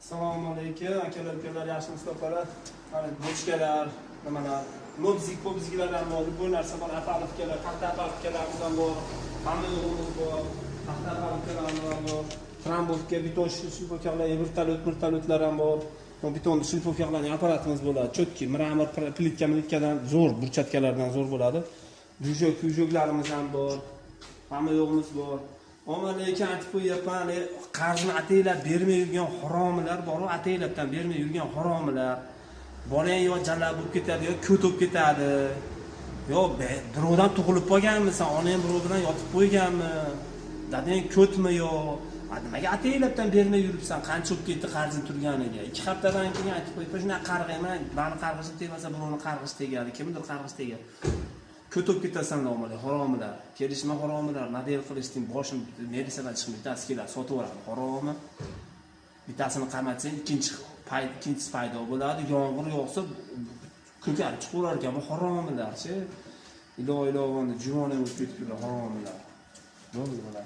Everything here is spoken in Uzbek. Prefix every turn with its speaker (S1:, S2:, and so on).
S1: Assalomu alaykum, akalar, ukalar, yaxshimisizlar opala? Mana bochkalar, nimalar, lobzik-pobziklar ham bor, bu narsa bor, apalifkalar, paxta apalifkalarimiz ham bor, hamma yo'g'imiz bor, paxta apalifkalarimiz ham bor, trambovka, beton shilpovkalar, vertolyotlar ham bor. Beton shilpovkalarning apparatimiz bo'ladi, chotki, mramor plitkadan zo'r, burchatkalardan zo'r bo'ladi. Pujoklarimiz ham bor, hamma yo'g'imiz bor. Lekin aytib qo'yapman, qarzni ataylab bermay yurgan haromlar bor, ataylabdan bermay yurgan haromlar. Bolang yo jala bo'lib ketadi, yo ko't bo'lib ketadi. Yo birovdan tug'ilib qolganmisan, onang birov bilan yotib qo'yganmi? Dadang ko'tmi yo? Nimaga ataylabdan bermay yuribsan? Qancha bo'lib ketdi qarzing turganiga? 2 haftadan keyin aytib qo'yib, shuna qarg'ayman, bani qarg'ishi tegmasa birovni qarg'ishi tegadi, kimdir qarg'ishi tegadi. Ko'tib ketasan nomali, haromlar. Kelishma haromlar, model qilishning boshim merisadan chiqib bittasi keladi, sotib oladi. Haromi. Bittasini qamatsang, ikkinchisi paydo bo'ladi. Yomg'ir yog'sa, ko'karib chiqaverar ekan, bu haromlar-chi. Ilohoni juvonga o'tib ketib yurgan haromlar. Bo'ldi.